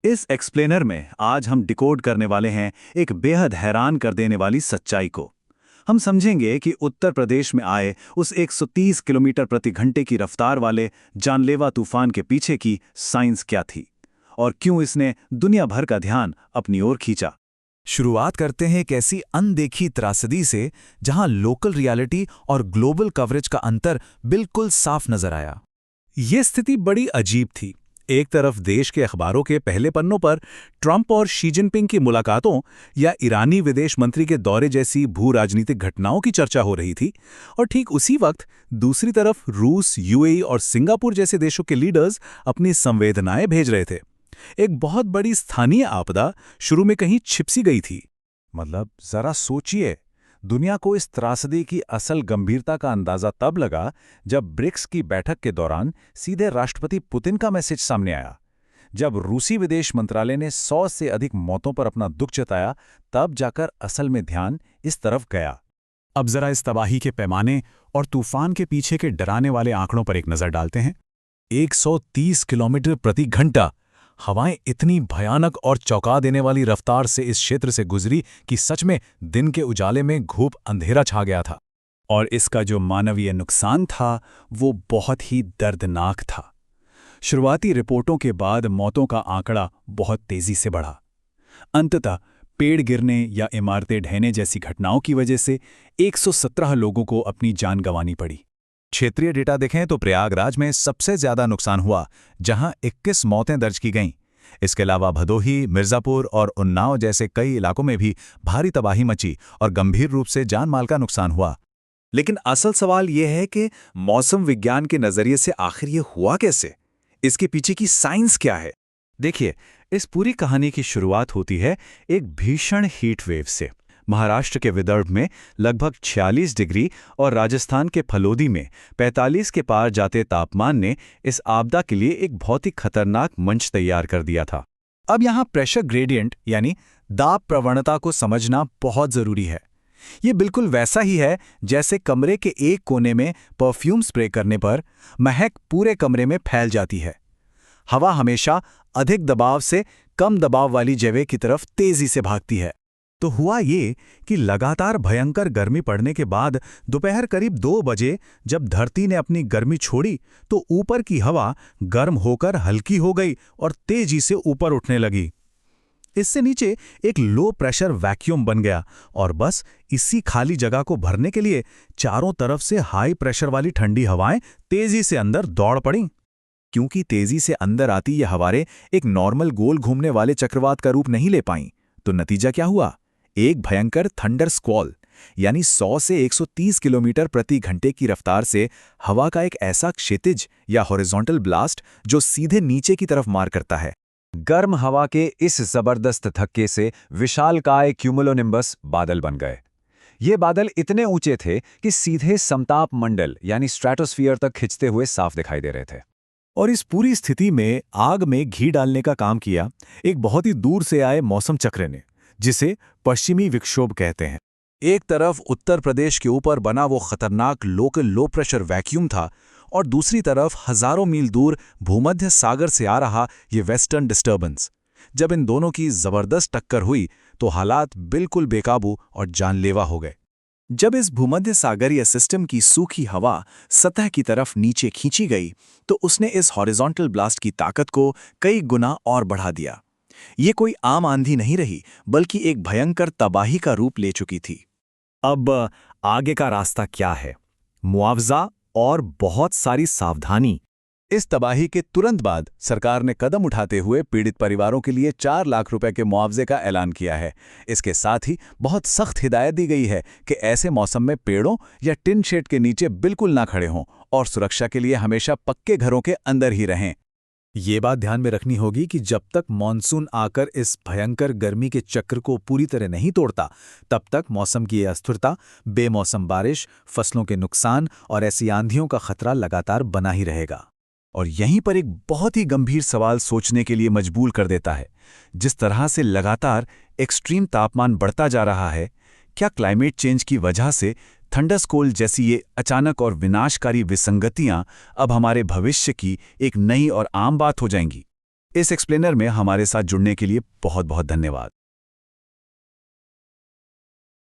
इस एक्सप्लेनर में आज हम डिकोड करने वाले हैं एक बेहद हैरान कर देने वाली सच्चाई को। हम समझेंगे कि उत्तर प्रदेश में आए उस 130 किलोमीटर प्रति घंटे की रफ्तार वाले जानलेवा तूफान के पीछे की साइंस क्या थी और क्यों इसने दुनिया भर का ध्यान अपनी ओर खींचा। शुरुआत करते हैं एक ऐसी अनदेखी त्रासदी से जहां लोकल रियलिटी और ग्लोबल कवरेज का अंतर बिल्कुल साफ नजर आया। ये स्थिति बड़ी अजीब थी। एक तरफ देश के अखबारों के पहले पन्नों पर ट्रंप और शी जिनपिंग की मुलाकातों या ईरानी विदेश मंत्री के दौरे जैसी भू राजनीतिक घटनाओं की चर्चा हो रही थी, और ठीक उसी वक्त दूसरी तरफ रूस, यूएई और सिंगापुर जैसे देशों के लीडर्स अपनी संवेदनाएं भेज रहे थे। एक बहुत बड़ी स्थानीय आपदा शुरू में कहीं छिपसी गई थी। मतलब जरा सोचिए, दुनिया को इस त्रासदी की असल गंभीरता का अंदाजा तब लगा जब ब्रिक्स की बैठक के दौरान सीधे राष्ट्रपति पुतिन का मैसेज सामने आया। जब रूसी विदेश मंत्रालय ने 100 से अधिक मौतों पर अपना दुख जताया, तब जाकर असल में ध्यान इस तरफ गया। अब जरा इस तबाही के पैमाने और तूफान के पीछे के डराने वाले आंकड़ों पर एक नजर डालते हैं। 130 किलोमीटर प्रति घंटा। हवाएं इतनी भयानक और चौंका देने वाली रफ्तार से इस क्षेत्र से गुजरी कि सच में दिन के उजाले में घूप अंधेरा छा गया था। और इसका जो मानवीय नुकसान था वो बहुत ही दर्दनाक था। शुरुआती रिपोर्टों के बाद मौतों का आंकड़ा बहुत तेजी से बढ़ा। अंततः पेड़ गिरने या इमारतें ढहने जैसी घटनाओं की वजह से 117 लोगों को अपनी जान गंवानी पड़ी। क्षेत्रीय डेटा देखें तो प्रयागराज में सबसे ज्यादा नुकसान हुआ, जहां 21 मौतें दर्ज की गईं। इसके अलावा भदोही, मिर्जापुर और उन्नाव जैसे कई इलाकों में भी भारी तबाही मची और गंभीर रूप से जान माल का नुकसान हुआ। लेकिन असल सवाल यह है कि मौसम विज्ञान के नजरिए से आखिर ये हुआ कैसे? इसके पीछे की साइंस क्या है? देखिए, इस पूरी कहानी की शुरुआत होती है एक भीषण हीट वेव से। महाराष्ट्र के विदर्भ में लगभग 46 डिग्री और राजस्थान के फलोदी में 45 के पार जाते तापमान ने इस आपदा के लिए एक बहुत ही खतरनाक मंच तैयार कर दिया था। अब यहाँ प्रेशर ग्रेडियंट यानी दाब प्रवणता को समझना बहुत जरूरी है। ये बिल्कुल वैसा ही है जैसे कमरे के एक कोने में परफ्यूम स्प्रे करने पर महक पूरे कमरे में फैल जाती है। हवा हमेशा अधिक दबाव से कम दबाव वाली जगह की तरफ तेजी से भागती है। तो हुआ ये कि लगातार भयंकर गर्मी पड़ने के बाद दोपहर करीब 2 बजे जब धरती ने अपनी गर्मी छोड़ी, तो ऊपर की हवा गर्म होकर हल्की हो गई और तेजी से ऊपर उठने लगी। इससे नीचे एक लो प्रेशर वैक्यूम बन गया और बस इसी खाली जगह को भरने के लिए चारों तरफ से हाई प्रेशर वाली ठंडी हवाएं तेजी से अंदर दौड़ पड़ीं। क्योंकि तेजी से अंदर आती ये हवाएं एक नॉर्मल गोल घूमने वाले चक्रवात का रूप नहीं ले पाईं, तो नतीजा क्या हुआ? एक भयंकर थंडर स्क्वॉल, यानी 100 से 130 किलोमीटर प्रति घंटे की रफ्तार से हवा का एक ऐसा क्षैतिज या हॉरिजॉन्टल ब्लास्ट जो सीधे नीचे की तरफ मार करता है। गर्म हवा के इस जबरदस्त धक्के से विशालकाय क्यूमुलोनिम्बस बादल बन गए। ये बादल इतने ऊंचे थे कि सीधे समताप मंडल यानी स्ट्रेटोस्फीयर तक खिंचते हुए साफ दिखाई दे रहे थे। और इस पूरी स्थिति में आग में घी डालने का काम किया एक बहुत ही दूर से आए मौसम चक्र ने, जिसे पश्चिमी विक्षोभ कहते हैं। एक तरफ उत्तर प्रदेश के ऊपर बना वो खतरनाक लोकल लो प्रेशर वैक्यूम था, और दूसरी तरफ हजारों मील दूर भूमध्य सागर से आ रहा ये वेस्टर्न डिस्टर्बेंस। जब इन दोनों की जबरदस्त टक्कर हुई तो हालात बिल्कुल बेकाबू और जानलेवा हो गए। जब इस भूमध्य सागरीय सिस्टम की सूखी हवा सतह की तरफ नीचे खींची गई, तो उसने इस हॉरिजॉन्टल ब्लास्ट की ताकत को कई गुना और बढ़ा दिया। ये कोई आम आंधी नहीं रही, बल्कि एक भयंकर तबाही का रूप ले चुकी थी। अब आगे का रास्ता क्या है? मुआवजा और बहुत सारी सावधानी। इस तबाही के तुरंत बाद सरकार ने कदम उठाते हुए पीड़ित परिवारों के लिए 4 लाख रुपए के मुआवजे का ऐलान किया है। इसके साथ ही बहुत सख्त हिदायत दी गई है कि ऐसे मौसम में पेड़ों या टिन शेड के नीचे बिल्कुल ना खड़े हों और सुरक्षा के लिए हमेशा पक्के घरों के अंदर ही रहें। ये बात ध्यान में रखनी होगी कि जब तक मॉनसून आकर इस भयंकर गर्मी के चक्र को पूरी तरह नहीं तोड़ता, तब तक मौसम की अस्थिरता, बेमौसम बारिश, फसलों के नुकसान और ऐसी आंधियों का खतरा लगातार बना ही रहेगा। और यहीं पर एक बहुत ही गंभीर सवाल सोचने के लिए मजबूर कर देता है। जिस तरह से लगातार एक्सट्रीम तापमान बढ़ता जा रहा है, क्या क्लाइमेट चेंज की वजह से थंडरस्कोल जैसी ये अचानक और विनाशकारी विसंगतियां अब हमारे भविष्य की एक नई और आम बात हो जाएंगी? इस एक्सप्लेनर में हमारे साथ जुड़ने के लिए बहुत बहुत धन्यवाद।